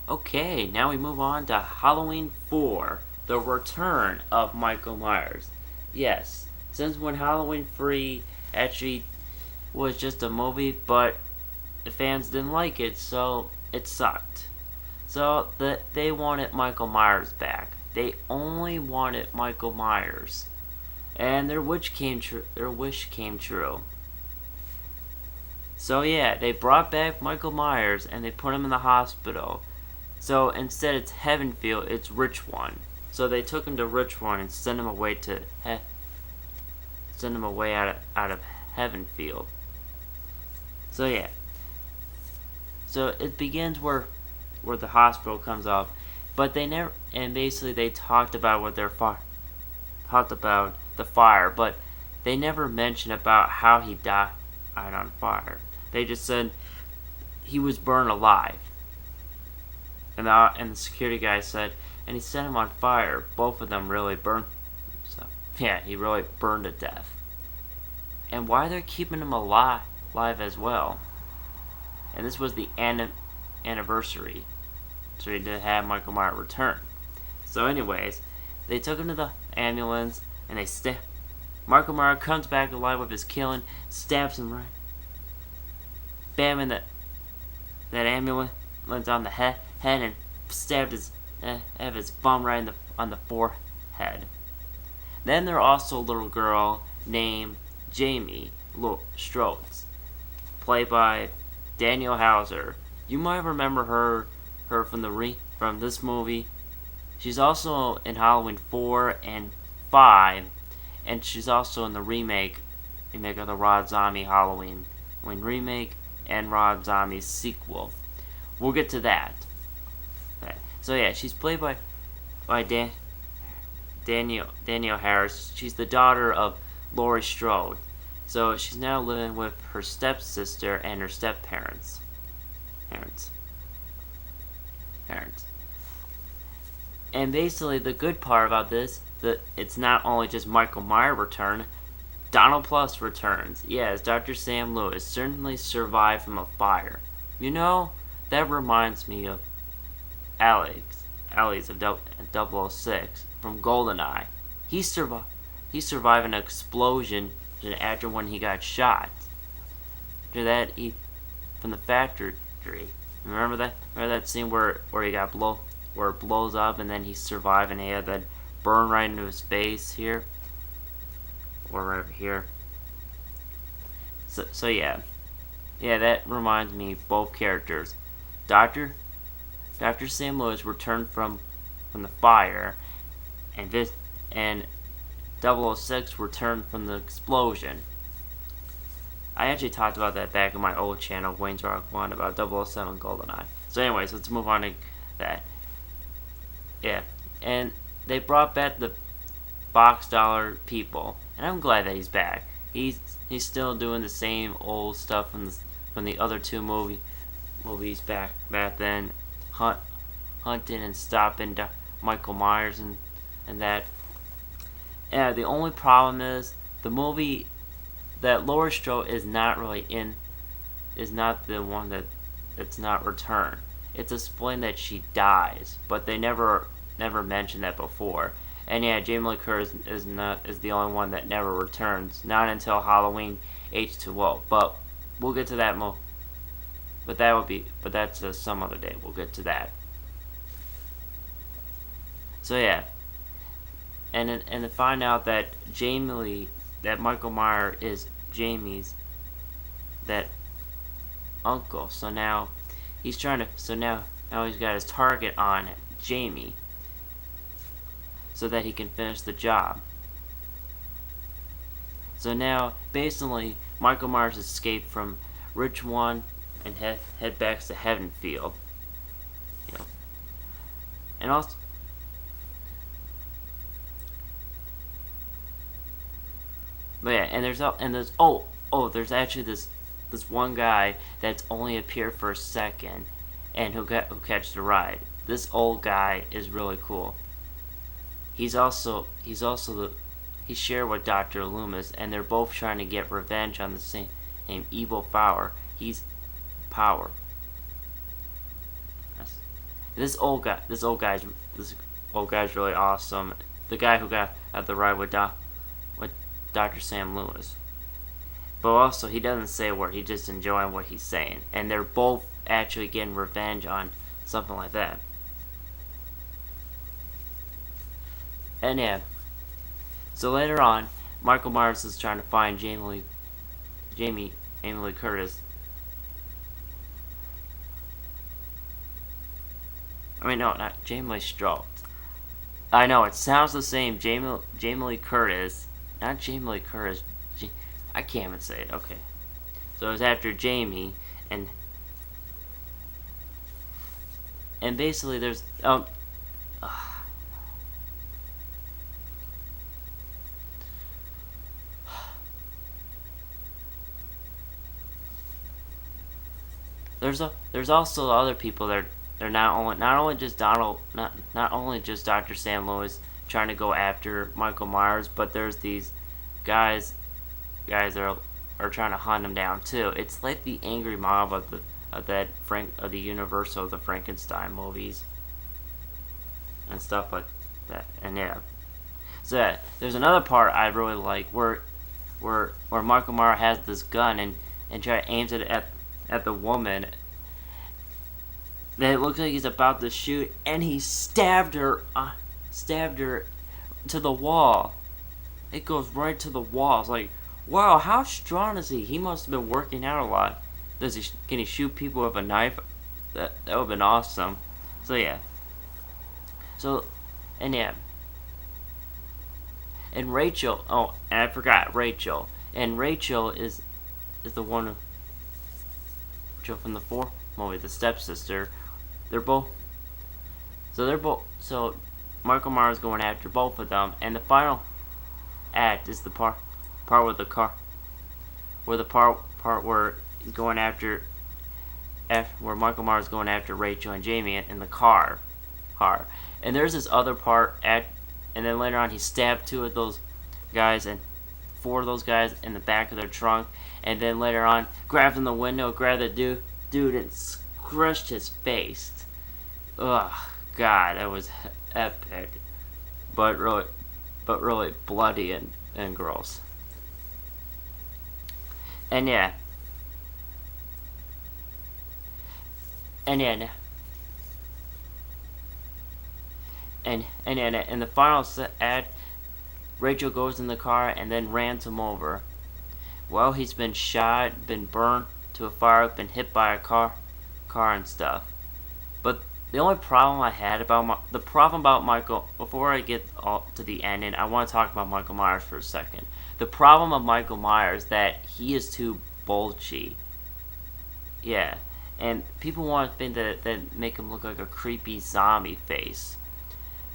Okay, now we move on to Halloween 4, the return of Michael Myers. Yes, since when Halloween 3 actually was just a movie, but the fans didn't like it, so it sucked. So they wanted Michael Myers back. They only wanted Michael Myers, and their wish came true. So yeah, they brought back Michael Myers and they put him in the hospital. So instead it's Heavenfield, it's Rich One. So they took him to Rich One and sent him away out of Heavenfield. So yeah, so it begins where the hospital comes up, but they never, and basically they talked about talked about the fire, but they never mentioned about how he died on fire. They just said he was burned alive, and the security guy said, and he set him on fire. Both of them really burned. So yeah, he really burned to death. And why they're keeping him alive as well? And this was the anniversary, so he did have Michael Myers return. So, anyways, they took him to the ambulance, and Michael Myers comes back alive with his killing, stabs him right, bam in that ambulance on the head, and stabbed his bum right on the forehead. Then there's also a little girl named Jamie Strode, played by Danielle Hauser. You might remember her from this movie. She's also in Halloween 4 and 5, and she's also in the remake of the Rob Zombie Halloween remake and Rob Zombie's sequel. We'll get to that. Okay. So yeah, she's played by Danielle Harris. She's the daughter of Laurie Strode. So she's now living with her stepsister and her step-parents. Parents. And basically, the good part about this, that it's not only just Michael Myers return, Donald Plus returns. Yes, Dr. Sam Lewis certainly survived from a fire. You know, that reminds me of Alex of 006 from GoldenEye. He survived an explosion after when he got shot. After that, from the factory. Remember that scene where he got where it blows up and then he survived and he had that burn right into his face here, or right over here. So yeah, that reminds me of both characters. Dr. Sam Lewis returned from the fire, and 006 returned from the explosion. I actually talked about that back in my old channel, Wayne's Rock 1, about 007 GoldenEye. So anyways, let's move on to that. Yeah, and they brought back the Box Dollar people, and I'm glad that he's back. He's still doing the same old stuff from the other two movies back then, hunting and stopping Michael Myers and that. Yeah, the only problem is the movie that Laurie Strode is not the one that's not returned. It's explained that she dies, but they never mentioned that before. And yeah, Jamie Lee Curtis is the only one that never returns, not until Halloween H2O. But we'll get to that more. But that's some other day. We'll get to that. So yeah, and to find out that that Michael Myers is Jamie's that uncle. So now he's trying to. So now he's got his target on Jamie, so that he can finish the job. So now, basically, Michael Myers escaped from Rich One and head back to Heavenfield. You know, and also. But yeah, and there's actually this one guy that's only appeared for a second, and who catch the ride. This old guy is really cool. He shared with Dr. Loomis, and they're both trying to get revenge on the same evil power. He's power. This old guy's really awesome. The guy who got at the ride with Dr. Sam Lewis. But also, he doesn't say a word. He's just enjoying what he's saying, and they're both actually getting revenge on something like that. And yeah, so later on, Michael Myers is trying to find Jamie Lee Curtis. I mean, no, not Jamie Lee Strauss. I know, it sounds the same. Jamie Lee Curtis. Not Jamie Lee Curtis. I can't even say it. Okay. So it was after Jamie, and basically there's there's also other people that they're not only just not only just Dr. Sam Lewis trying to go after Michael Myers, but there's these guys that are trying to hunt him down too. It's like the angry mob of the universe of the Frankenstein movies and stuff like that. And yeah, so yeah, there's another part I really like where Michael Myers has this gun and aims it at the woman. Then it looks like he's about to shoot, and he stabbed her to the wall. It goes right to the wall. It's like, wow, how strong is he? He must have been working out a lot. Can he shoot people with a knife? That would have been awesome. So yeah. And Rachel. Oh, and I forgot Rachel. And Rachel is the one from the fourth movie, the stepsister. They're both. So Michael Myers going after both of them, and the final act is the part with the car, where he's going after, where Michael Myers is going after Rachel and Jamie in the car. And there's this other part and then later on he stabbed 2 of those guys and 4 of those guys in the back of their trunk, and then later on grabbed in the window, grabbed the dude and crushed his face. Ugh, God, that was epic, but really bloody and gross. And yeah. And the final act, Rachel goes in the car and then rams him over. Well, he's been shot, been burned to a fire, been hit by a car and stuff. But the only problem I had about Michael, before I get to the ending, I want to talk about Michael Myers for a second. The problem of Michael Myers that he is too bulgy. Yeah, and people want to think that make him look like a creepy zombie face.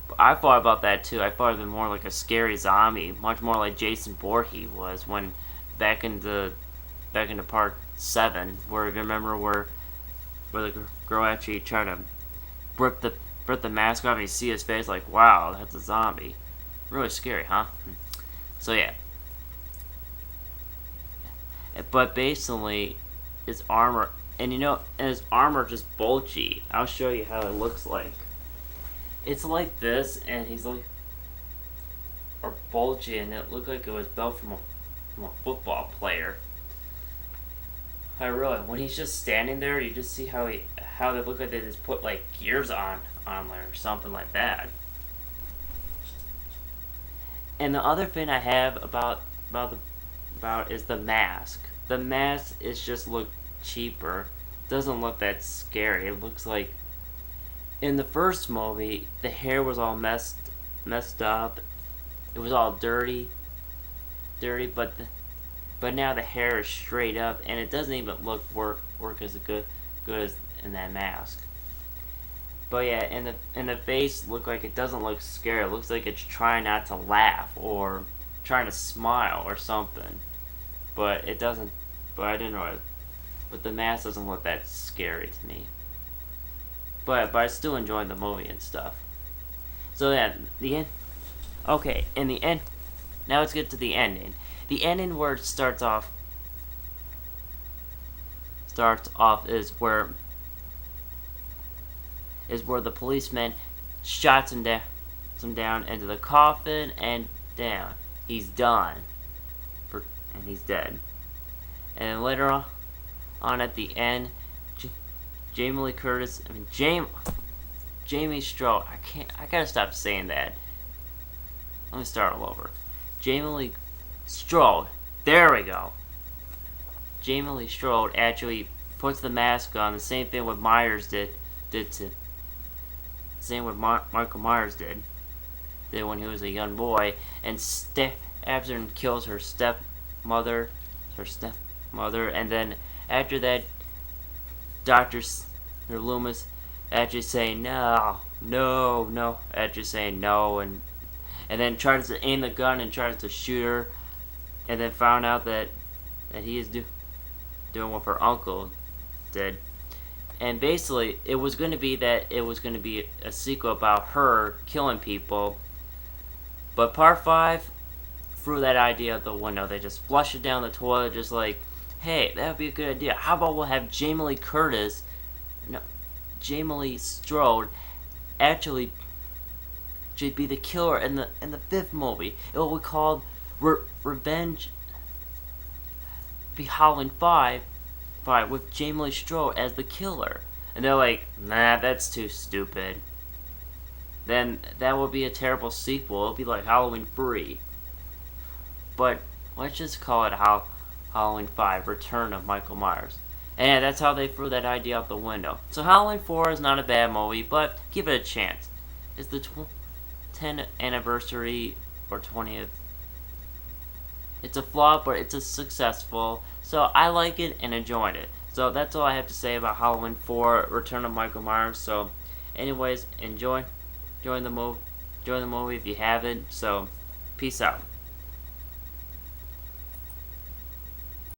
But I thought about that too. I thought it'd been more like a scary zombie, much more like Jason Voorhees was when back into part 7, where you remember where the girl actually tried to rip the mask off and you see his face, like, wow, that's a zombie. Really scary, huh? So yeah. But basically, his armor, and his armor just bulgy. I'll show you how it looks like. It's like this, and he's like, or bulgy, and it looked like it was built from a football player. When he's just standing there, you just see how they look like they just put like gears on there or something like that. And the other thing I have about is the mask. The mask is just look cheaper. Doesn't look that scary. It looks like in the first movie the hair was all messed up. It was all dirty, but now the hair is straight up, and it doesn't even work as good as in that mask. But yeah, in the face, look like it doesn't look scary. It looks like it's trying not to laugh or trying to smile or something. But it doesn't. But I didn't know it. But the mask doesn't look that scary to me. But I still enjoyed the movie and stuff. So yeah, the end. Okay, in the end. Now let's get to the ending. The ending where it starts off is where is where the policeman shots him down into the coffin and down. He's done. And he's dead. And later on at the end, Jamie Lee Curtis, Jamie Strode, I gotta stop saying that. Let me start all over. Jamie Lee Strode, there we go. Jamie Lee Strode actually puts the mask on, the same thing what Myers did same what Michael Myers did when he was a young boy, and stabs her and kills her stepmother, and then after that, Dr. Loomis actually saying no, actually saying no, and then tries to aim the gun and tries to shoot her, and then found out that he is doing what her uncle did. And basically, it was going to be a sequel about her killing people. But part 5 threw that idea out the window. They just flushed it down the toilet, just like, hey, that would be a good idea. How about we'll have Jamie Lee Strode actually be the killer in the 5th movie. It will be called Revenge. Be Halloween 5 with Jamie Lee Strode as the killer. And they're like, nah, that's too stupid. Then that would be a terrible sequel. It'll be like Halloween 3. But let's just call it Halloween 5, Return of Michael Myers. And yeah, that's how they threw that idea out the window. So Halloween 4 is not a bad movie, but give it a chance. It's the 10th anniversary or 20th. It's a flop, but it's a successful. So I like it and enjoyed it. So that's all I have to say about Halloween 4, Return of Michael Myers. So anyways, enjoy the movie if you haven't. So peace out.